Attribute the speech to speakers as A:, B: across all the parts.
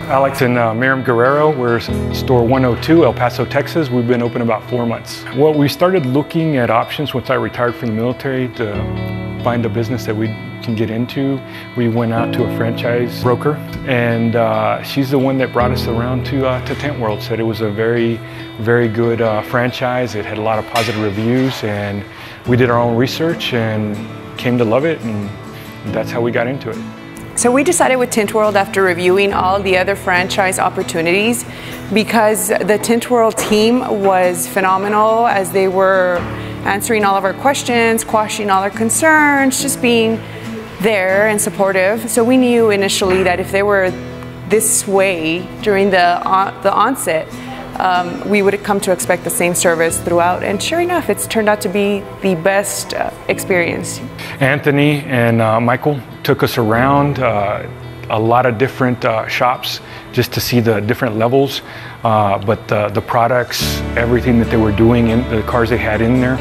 A: Alex and Myriam Guerrero. We're store 102, El Paso, Texas. We've been open about 4 months. Well, we started looking at options once I retired from the military to find a business that we can get into. We went out to a franchise broker, and she's the one that brought us around to Tint World. Said it was a very, very good franchise. It had a lot of positive reviews, and we did our own research and came to love it, and that's how we got into it.
B: So we decided with Tint World, after reviewing all the other franchise opportunities, because the Tint World team was phenomenal as they were answering all of our questions, quashing all our concerns, just being there and supportive. So we knew initially that if they were this way during the onset, we would come to expect the same service throughout, and sure enough, it's turned out to be the best experience. Anthony and Michael took us around a lot of different shops just to see the different levels, but the products, everything that they were doing in the cars they had in there,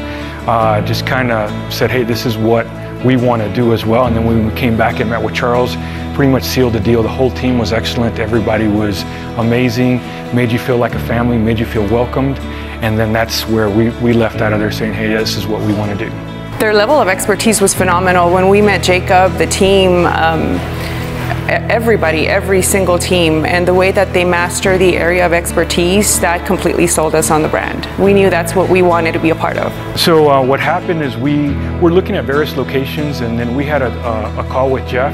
B: just kind of said, hey, this is what we want to do as well. And then when we came back and met with Charles, pretty much sealed the deal. The whole team was excellent. Everybody was amazing, made you feel like a family, made you feel welcomed. And then that's where we left out of there saying, hey, this is what we want to do. Their level of expertise was phenomenal. When we met Jacob, the team, everybody, every single team, and the way that they master the area of expertise, that completely sold us on the brand. We knew that's what we wanted to be a part of. So what happened is we were looking at various locations, and then we had a call with Jeff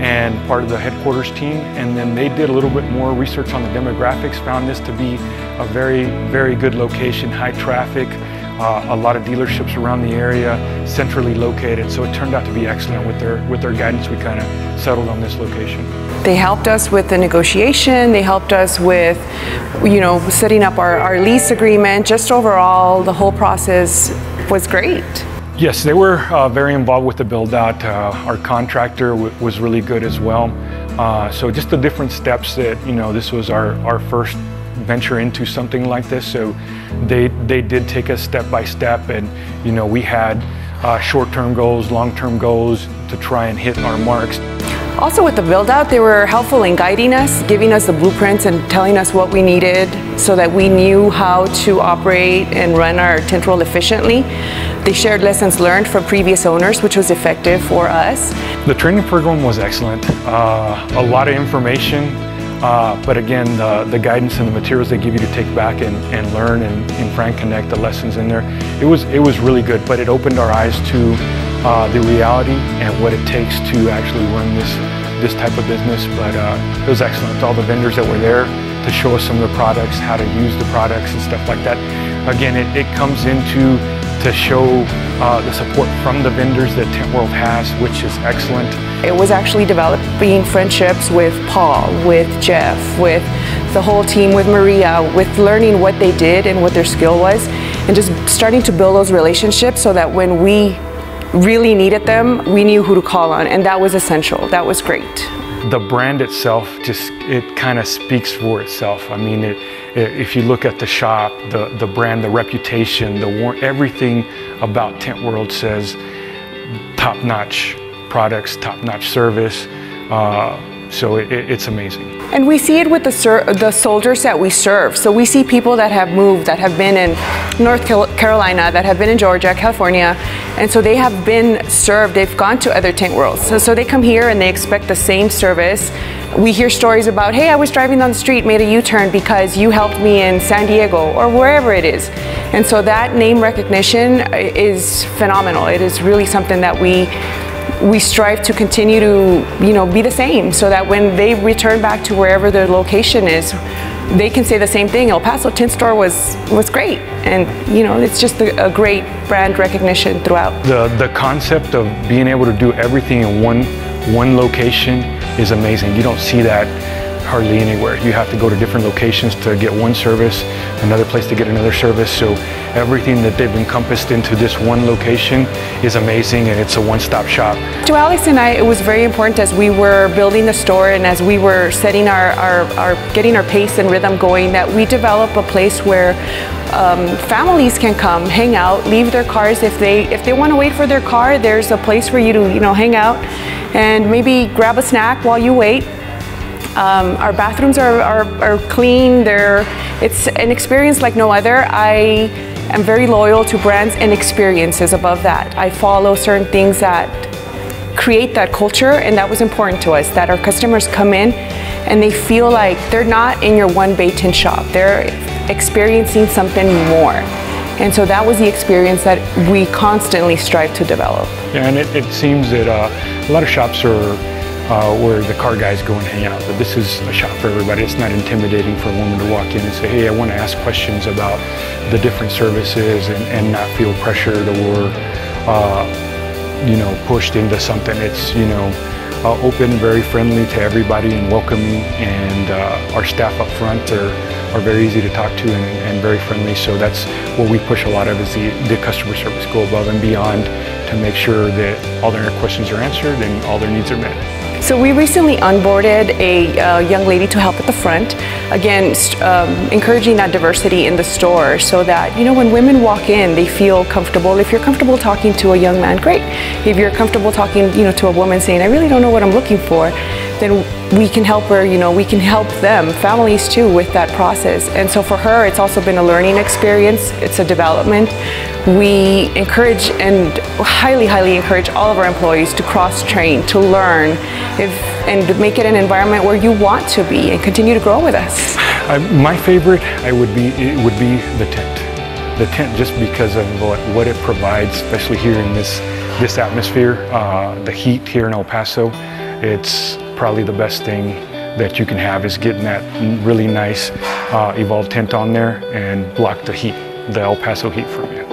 B: and part of the headquarters team, and then they did a little bit more research on the demographics, found this to be a very, very good location, high traffic, a lot of dealerships around the area, centrally located. So it turned out to be excellent. With their guidance, we kind of settled on this location. They helped us with the negotiation. They helped us with, setting up our lease agreement. Just overall, the whole process was great. Yes, they were very involved with the build out. Our contractor was really good as well. So just the different steps that, this was our first venture into something like this. So they did take us step by step, and we had short-term goals, long-term goals to try and hit our marks. Also with the build-out, they were helpful in guiding us, giving us the blueprints and telling us what we needed so that we knew how to operate and run our Tint World efficiently. They shared lessons learned from previous owners, which was effective for us. The training program was excellent. A lot of information, but again, the guidance and the materials they give you to take back and learn and Frank Connect, the lessons in there, it was really good, but it opened our eyes to the reality and what it takes to actually run this type of business. But it was excellent. All the vendors that were there to show us some of the products, how to use the products and stuff like that. Again, it comes into to show the support from the vendors that Tint World has, which is excellent. It was actually developing friendships with Paul, with Jeff, with the whole team, with Maria, with learning what they did and what their skill was, and just starting to build those relationships so that when we really needed them, we knew who to call on, and that was essential. That was great. The brand itself, it kind of speaks for itself. I mean, if you look at the shop, the brand, the reputation, everything about Tint World says top-notch products, top-notch service. So it's amazing. And we see it with the soldiers that we serve. So we see people that have moved, that have been in North Carolina, that have been in Georgia, California, and so they have been served. They've gone to other Tint Worlds. So they come here and they expect the same service. We hear stories about, hey, I was driving down the street, made a U-turn because you helped me in San Diego or wherever it is. And so that name recognition is phenomenal. It is really something that we strive to continue to be the same, so that when they return back to wherever their location is, they can say the same thing. El Paso Tint Store was great, and it's just a great brand recognition throughout. The concept of being able to do everything in one location is amazing. You don't see that hardly anywhere. You have to go to different locations to get one service, another place to get another service. So everything that they've encompassed into this one location is amazing, and it's a one-stop shop. To Alex and I, it was very important as we were building the store and as we were setting getting our pace and rhythm going, that we develop a place where families can come, hang out, leave their cars. If they want to wait for their car, there's a place for you to hang out and maybe grab a snack while you wait. Our bathrooms are clean. It's an experience like no other. I am very loyal to brands and experiences above that. I follow certain things that create that culture, and that was important to us, that our customers come in and they feel like they're not in your one bay tint shop. They're experiencing something more. And so that was the experience that we constantly strive to develop.
A: Yeah, and it seems that a lot of shops are where the car guys go and hang out, but this is a shop for everybody. It's not intimidating for a woman to walk in and say, hey, I want to ask questions about the different services and not feel pressured or you know, pushed into something. It's, you know, open, very friendly to everybody and welcoming, and our staff up front are very easy to talk to and very friendly. So that's what we push a lot of, is the customer service. Go above and beyond to make sure that all their questions are answered and all their needs are met.
B: So we recently onboarded a young lady to help at the front, again, encouraging that diversity in the store so that, you know, when women walk in, they feel comfortable. If you're comfortable talking to a young man, great. If you're comfortable talking, you know, to a woman saying, I really don't know what I'm looking for, then we can help her, you know, we can help them, families too, with that process. And so for her, it's also been a learning experience. It's a development. We encourage and highly, highly encourage all of our employees to cross-train, to learn, and make it an environment where you want to be and continue to grow with us.
A: My favorite would be the tent. The tent, just because of what it provides, especially here in this atmosphere, the heat here in El Paso. It's probably the best thing that you can have, is getting that really nice evolved tint on there and block the heat, the El Paso heat from you.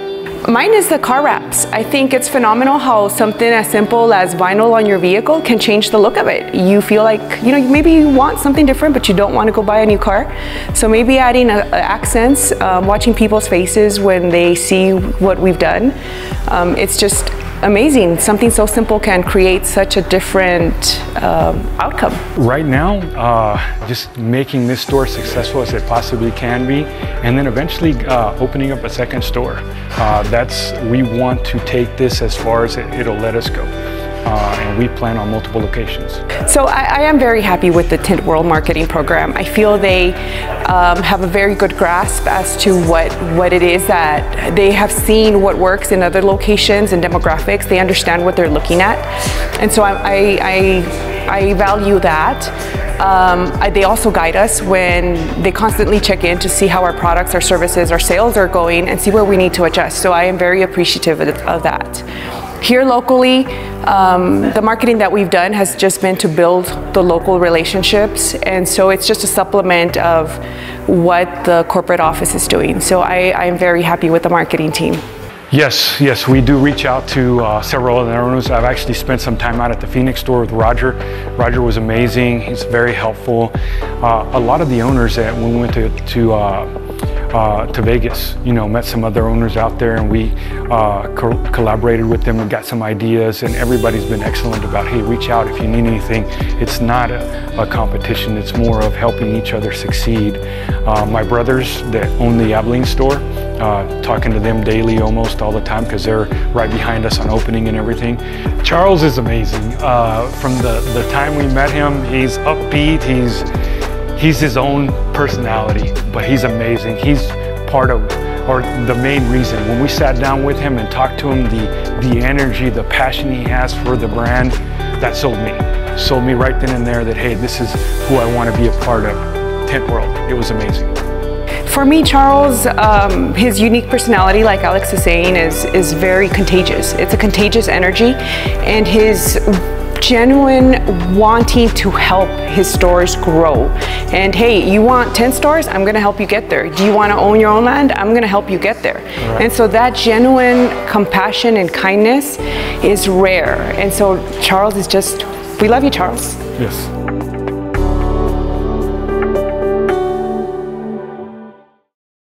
B: Mine is the car wraps. I think it's phenomenal how something as simple as vinyl on your vehicle can change the look of it. You feel like, you know, maybe you want something different, but you don't want to go buy a new car. So maybe adding accents, watching people's faces when they see what we've done. It's just amazing. Something so simple can create such a different outcome. Right
A: now, just making this store successful as it possibly can be, and then eventually opening up a second store. We want to take this as far as it'll let us go. And we plan on multiple locations. So
B: I am very happy with the Tint World marketing program. I feel they have a very good grasp as to what it is that they have seen, what works in other locations and demographics. They understand what they're looking at. And so I value that. They also guide us when they constantly check in to see how our products, our services, our sales are going and see where we need to adjust. So I am very appreciative of that. Here locally, the marketing that we've done has just been to build the local relationships, and so it's just a supplement of what the corporate office is doing. So I am very happy with the marketing team.
A: Yes, we do reach out to several other owners. I've actually spent some time out at the Phoenix store with Roger. Roger was amazing. He's very helpful. A lot of the owners that when we went to Vegas, you know, met some other owners out there, and we collaborated with them and got some ideas, and everybody's been excellent about, hey, reach out if you need anything. It's not a competition, it's more of helping each other succeed. My brothers that own the Abilene store, talking to them daily, almost all the time, because they're right behind us on opening and everything. Charles is amazing. From the time we met him, he's upbeat, he's his own personality, but he's amazing. He's part of, or the main reason, when we sat down with him and talked to him, the energy, the passion he has for the brand, that sold me. Sold me right then and there that, hey, this is who I want to be a part of, Tint World. It was amazing.
B: For me, Charles, his unique personality, like Alex is saying, is very contagious. It's a contagious energy, and his genuine wanting to help his stores grow. And hey, you want 10 stores? I'm gonna help you get there. Do you wanna own your own land? I'm gonna help you get there. Right. And so that genuine compassion and kindness is rare. And so Charles is just, we love you, Charles.
A: Yes.